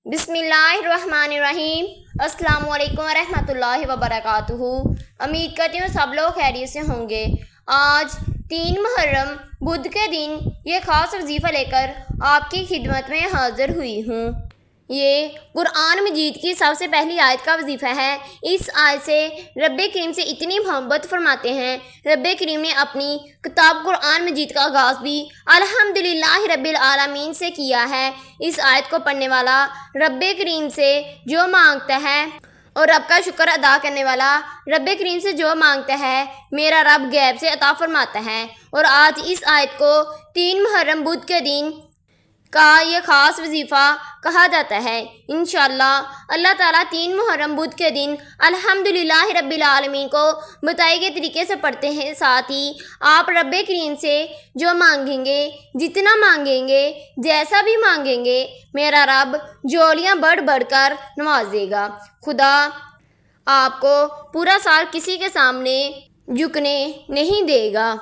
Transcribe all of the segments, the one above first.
بسم اللہ الرحمن الرحیم۔ السلام علیکم ورحمۃ اللہ وبرکاتہ۔ امید کرتی ہوں سب لوگ خیریت سے ہوں گے۔ آج 3 محرم بدھ کے دن یہ خاص وظیفہ لے کر آپ کی خدمت میں حاضر ہوئی ہوں۔ یہ قرآن مجید کی سب سے پہلی آیت کا وظیفہ ہے۔ اس آیت سے رب کریم سے اتنی محبت فرماتے ہیں۔ رب کریم نے اپنی کتاب قرآن مجید کا آغاز بھی الحمدللہ رب العالمین سے کیا ہے۔ اس آیت کو پڑھنے والا رب کریم سے جو مانگتا ہے اور رب کا شکر ادا کرنے والا رب کریم سے جو مانگتا ہے، میرا رب غیب سے عطا فرماتا ہے۔ اور آج اس آیت کو 3 محرم بدھ کے دن کا یہ خاص وظیفہ کہا جاتا ہے۔ انشاءاللہ اللہ تعالیٰ 3 محرم بدھ کے دن الحمدللہ رب العالمین کو بتائے گئے طریقے سے پڑھتے ہیں۔ ساتھ ہی آپ رب کریم سے جو مانگیں گے، جتنا مانگیں گے، جیسا بھی مانگیں گے، میرا رب جولیاں بڑھ بڑھ کر نوازے گا۔ خدا آپ کو پورا سال کسی کے سامنے جھکنے نہیں دے گا۔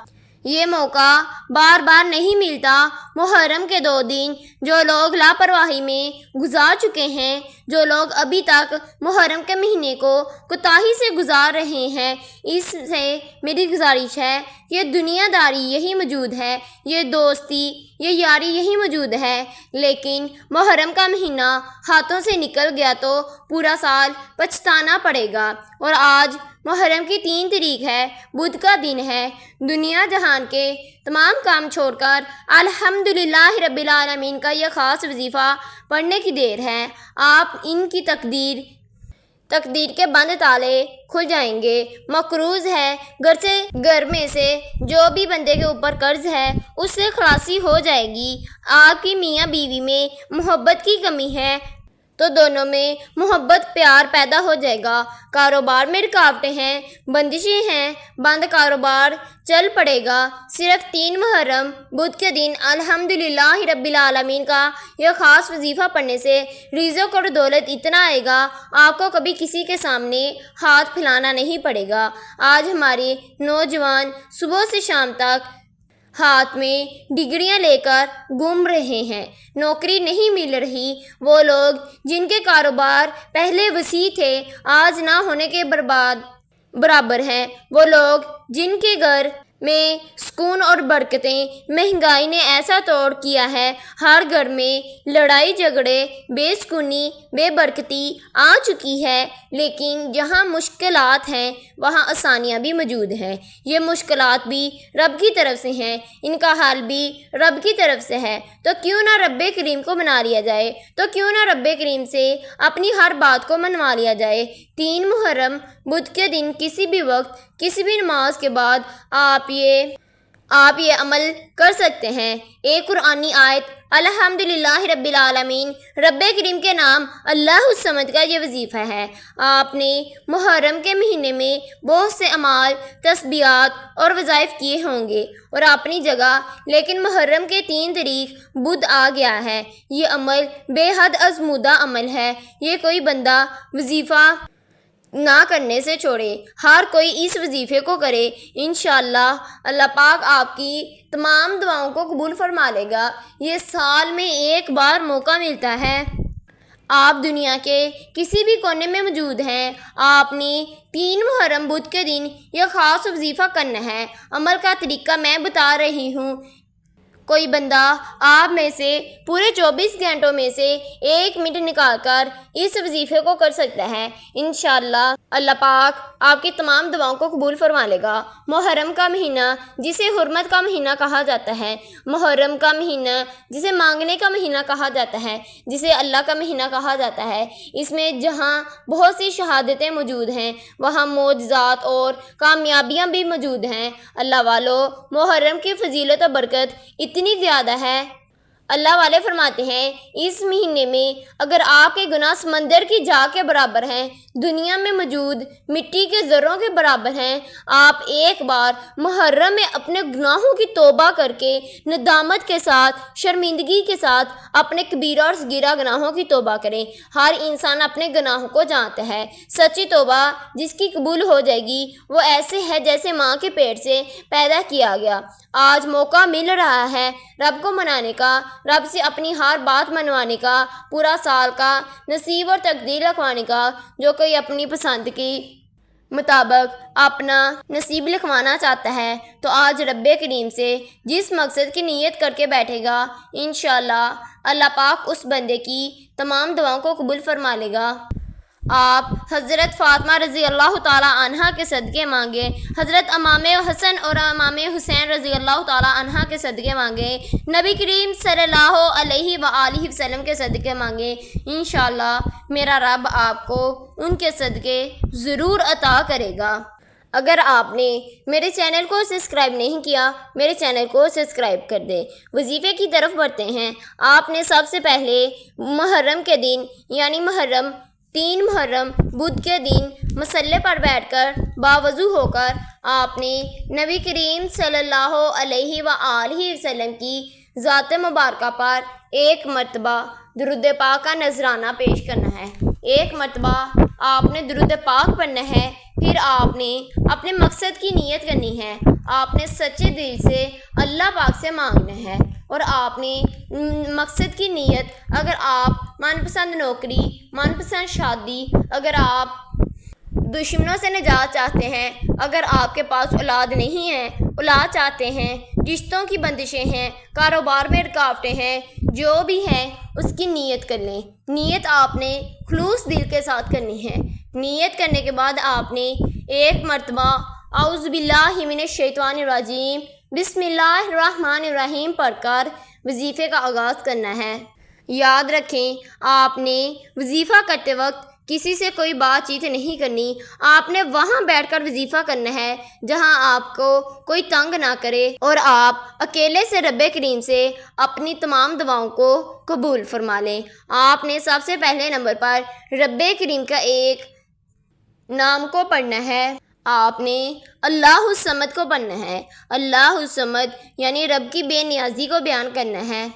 یہ موقع بار بار نہیں ملتا۔ محرم کے 2 دن جو لوگ لاپرواہی میں گزار چکے ہیں، جو لوگ ابھی تک محرم کے مہینے کو کوتاہی سے گزار رہے ہیں، اس سے میری گزارش ہے کہ دنیا داری یہی موجود ہے، یہ دوستی، یہ یاری یہی موجود ہے، لیکن محرم کا مہینہ ہاتھوں سے نکل گیا تو پورا سال پچھتانا پڑے گا۔ اور آج محرم کی 3 تاریخ ہے، بدھ کا دن ہے۔ دنیا جہان کے تمام کام چھوڑ کر الحمدللہ رب العالمین کا یہ خاص وظیفہ پڑھنے کی دیر ہے۔ آپ ان کی تقدیر کے بند تالے کھل جائیں گے۔ مقروض ہے گھر میں سے جو بھی بندے کے اوپر قرض ہے، اس سے خلاصی ہو جائے گی۔ آپ کی میاں بیوی میں محبت کی کمی ہے تو دونوں میں محبت پیار پیدا ہو جائے گا۔ کاروبار میں رکاوٹیں ہیں، بندشیں ہیں، بند کاروبار چل پڑے گا۔ صرف 3 محرم بدھ کے دن الحمدللہ رب العالمین کا یہ خاص وظیفہ پڑھنے سے رزق اور دولت اتنا آئے گا، آپ کو کبھی کسی کے سامنے ہاتھ پھیلانا نہیں پڑے گا۔ آج ہمارے نوجوان صبح سے شام تک ہاتھ میں ڈگریاں لے کر گھوم رہے ہیں، نوکری نہیں مل رہی۔ وہ لوگ جن کے کاروبار پہلے وسیع تھے، آج نہ ہونے کے برابر ہیں۔ وہ لوگ جن کے گھر میں سکون اور برکتیں، مہنگائی نے ایسا توڑ کیا ہے، ہر گھر میں لڑائی جھگڑے، بے سکونی، بے برکتی آ چکی ہے۔ لیکن جہاں مشکلات ہیں وہاں آسانیاں بھی موجود ہیں۔ یہ مشکلات بھی رب کی طرف سے ہیں، ان کا حل بھی رب کی طرف سے ہے۔ تو کیوں نہ رب کریم کو منا لیا جائے، تو کیوں نہ رب کریم سے اپنی ہر بات کو منوا لیا جائے۔ 3 محرم بدھ کے دن کسی بھی وقت، کسی بھی نماز کے بعد آپ یہ عمل کر سکتے ہیں۔ ایک قرآنی آیت الحمدللہ رب العالمین رب کریم کے نام اللہ الصمد کا یہ وظیفہ ہے۔ آپ نے محرم کے مہینے میں بہت سے اعمال، تسبیحات اور وظائف کیے ہوں گے اور اپنی جگہ، لیکن محرم کے 3 تاریخ بدھ آ گیا ہے۔ یہ عمل بے حد ازمودہ عمل ہے۔ یہ کوئی بندہ وظیفہ نہ کرنے سے چھوڑے، ہر کوئی اس وظیفے کو کرے۔ انشاءاللہ اللہ پاک آپ کی تمام دعاؤں کو قبول فرما لے گا۔ یہ سال میں ایک بار موقع ملتا ہے۔ آپ دنیا کے کسی بھی کونے میں موجود ہیں، آپ نے 3 محرم بدھ کے دن یہ خاص وظیفہ کرنا ہے۔ عمل کا طریقہ میں بتا رہی ہوں۔ کوئی بندہ آپ میں سے پورے 24 گھنٹوں میں سے 1 منٹ نکال کر اس وظیفے کو کر سکتا ہے۔ انشاءاللہ اللہ پاک آپ کی تمام دعاؤں کو قبول فرما لے گا۔ محرم کا مہینہ جسے حرمت کا مہینہ کہا جاتا ہے، محرم کا مہینہ جسے مانگنے کا مہینہ کہا جاتا ہے، جسے اللہ کا مہینہ کہا جاتا ہے، اس میں جہاں بہت سی شہادتیں موجود ہیں، وہاں معجزات اور کامیابیاں بھی موجود ہیں۔ اللہ والو، محرم کی فضیلت و برکت اتنی زیادہ ہے۔ اللہ والے فرماتے ہیں، اس مہینے میں اگر آپ کے گناہ سمندر کی جا کے برابر ہیں، دنیا میں موجود مٹی کے ذروں کے برابر ہیں، آپ ایک بار محرم میں اپنے گناہوں کی توبہ کر کے ندامت کے ساتھ، شرمندگی کے ساتھ اپنے کبیرہ اور صغیرہ گناہوں کی توبہ کریں۔ ہر انسان اپنے گناہوں کو جانتا ہے۔ سچی توبہ جس کی قبول ہو جائے گی، وہ ایسے ہے جیسے ماں کے پیٹ سے پیدا کیا گیا۔ آج موقع مل رہا ہے رب کو منانے کا، رب سے اپنی ہر بات منوانے کا، پورا سال کا نصیب اور تقدیر لکھوانے کا۔ جو کوئی اپنی پسند کی مطابق اپنا نصیب لکھوانا چاہتا ہے تو آج رب کریم سے جس مقصد کی نیت کر کے بیٹھے گا، انشاءاللہ اللہ پاک اس بندے کی تمام دعاؤں کو قبول فرما لے گا۔ آپ حضرت فاطمہ رضی اللہ تعالیٰ عنہ کے صدقے مانگے، حضرت امام حسن اور امام حسین رضی اللہ تعالیٰ عنہ کے صدقے مانگے، نبی کریم صلی اللہ علیہ وآلہ وسلم کے صدقے مانگے، انشاءاللہ میرا رب آپ کو ان کے صدقے ضرور عطا کرے گا۔ اگر آپ نے میرے چینل کو سبسکرائب نہیں کیا، میرے چینل کو سبسکرائب کر دیں۔ وظیفے کی طرف بڑھتے ہیں۔ آپ نے سب سے پہلے محرم کے دن یعنی 3 محرم بدھ کے دن مصلی پر بیٹھ کر باوضو ہو کر آپ نے نبی کریم صلی اللہ علیہ وآلہ وسلم کی ذات مبارکہ پر ایک مرتبہ درود پاک کا نذرانہ پیش کرنا ہے۔ ایک مرتبہ آپ نے درود پاک پڑھنا ہے، پھر آپ نے اپنے مقصد کی نیت کرنی ہے۔ آپ نے سچے دل سے اللہ پاک سے مانگنا ہے اور آپ نے مقصد کی نیت، اگر آپ من پسند نوکری، من پسند شادی، اگر آپ دشمنوں سے نجات چاہتے ہیں، اگر آپ کے پاس اولاد نہیں ہے، اولاد چاہتے ہیں، رشتوں کی بندشیں ہیں، کاروبار میں رکاوٹیں ہیں، جو بھی ہیں اس کی نیت کر لیں۔ نیت آپ نے خلوص دل کے ساتھ کرنی ہے۔ نیت کرنے کے بعد آپ نے ایک مرتبہ اعوذ باللہ من الشیطان الرجیم بسم اللہ الرحمن الرحیم پڑھ کر وظیفے کا آغاز کرنا ہے۔ یاد رکھیں، آپ نے وظیفہ کرتے وقت کسی سے کوئی بات چیت نہیں کرنی۔ آپ نے وہاں بیٹھ کر وظیفہ کرنا ہے جہاں آپ کو کوئی تنگ نہ کرے اور آپ اکیلے سے رب کریم سے اپنی تمام دعاؤں کو قبول فرما لیں۔ آپ نے سب سے پہلے نمبر پر رب کریم کا ایک نام کو پڑھنا ہے۔ آپ نے اللہ الصمد کو پڑھنا ہے۔ اللہ الصمد یعنی رب کی بے نیازی کو بیان کرنا ہے۔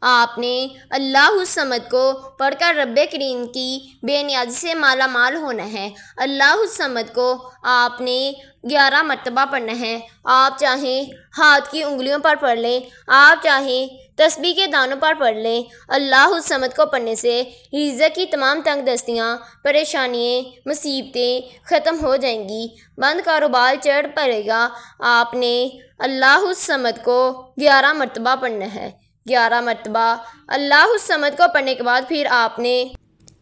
آپ نے اللہ الصمد کو پڑھ کر رب کریم کی بے نیازی سے مالا مال ہونا ہے۔ اللہ الصمد کو آپ نے 11 مرتبہ پڑھنا ہے۔ آپ چاہیں ہاتھ کی انگلیوں پر پڑھ لیں، آپ چاہیں تسبیح کے دانوں پر پڑھ لیں۔ اللہ الصمد کو پڑھنے سے رزق کی تمام تنگ دستیاں، پریشانیاں، مصیبتیں ختم ہو جائیں گی، بند کاروبار چڑھ پڑے گا۔ آپ نے اللہ الصمد کو 11 مرتبہ پڑھنا ہے۔ 11 مرتبہ اللہ الصمد کو پڑھنے کے بعد پھر آپ نے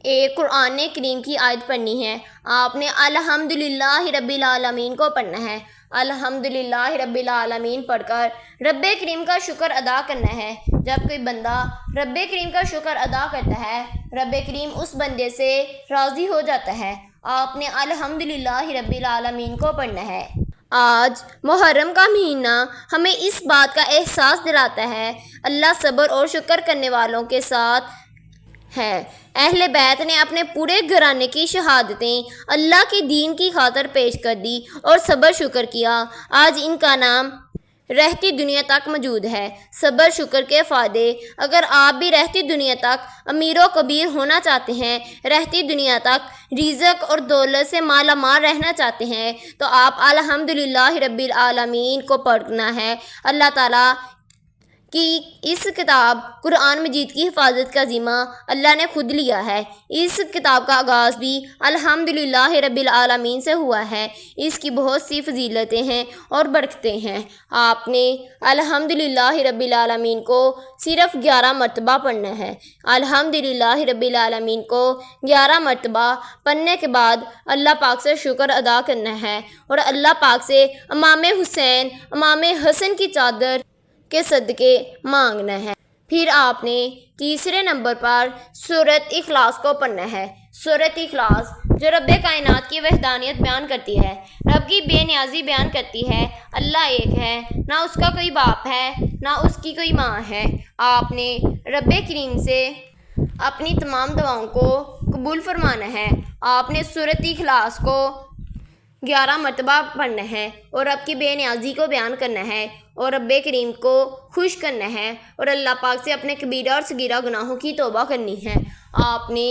ایک قرآن کریم کی آیت پڑھنی ہے۔ آپ نے الحمدللہ رب العالمین کو پڑھنا ہے۔ الحمدللہ رب العالمین پڑھ کر رب کریم کا شکر ادا کرنا ہے۔ جب کوئی بندہ رب کریم کا شکر ادا کرتا ہے، رب کریم اس بندے سے راضی ہو جاتا ہے۔ آپ نے الحمدللہ رب العالمین کو پڑھنا ہے۔ آج محرم کا مہینہ ہمیں اس بات کا احساس دلاتا ہے، اللہ صبر اور شکر کرنے والوں کے ساتھ ہے۔ اہل بیت نے اپنے پورے گھرانے کی شہادتیں اللہ کے دین کی خاطر پیش کر دی اور صبر شکر کیا۔ آج ان کا نام رہتی دنیا تک موجود ہے۔ صبر شکر کے فائدے: اگر آپ بھی رہتی دنیا تک امیر و کبیر ہونا چاہتے ہیں، رہتی دنیا تک رزق اور دولت سے مالا مال رہنا چاہتے ہیں، تو آپ الحمدللہ رب العالمین کو پڑھنا ہے۔ اللہ تعالیٰ کی اس کتاب قرآن مجید کی حفاظت کا ذمہ اللہ نے خود لیا ہے۔ اس کتاب کا آغاز بھی الحمدللہ رب العالمین سے ہوا ہے۔ اس کی بہت سی فضیلتیں ہیں اور برکتیں ہیں۔ آپ نے الحمدللہ رب العالمین کو صرف 11 مرتبہ پڑھنا ہے۔ الحمدللہ رب العالمین کو 11 مرتبہ پڑھنے کے بعد اللہ پاک سے شکر ادا کرنا ہے اور اللہ پاک سے امام حسین، امام حسن کی چادر کے صدقے مانگنا ہے۔ پھر آپ نے تیسرے نمبر پر سورۃ اخلاص کو پڑھنا ہے۔ سورۃ اخلاص جو رب کائنات کی وحدانیت بیان کرتی ہے، رب کی بے نیازی بیان کرتی ہے۔ اللہ ایک ہے، نہ اس کا کوئی باپ ہے، نہ اس کی کوئی ماں ہے۔ آپ نے رب کریم سے اپنی تمام دعاؤں کو قبول فرمانا ہے۔ آپ نے سورۃ اخلاص کو 11 مرتبہ پڑھنا ہے اور رب کی بے نیازی کو بیان کرنا ہے اور رب کریم کو خوش کرنا ہے اور اللہ پاک سے اپنے کبیرہ اور صغیرہ گناہوں کی توبہ کرنی ہے۔ آپ نے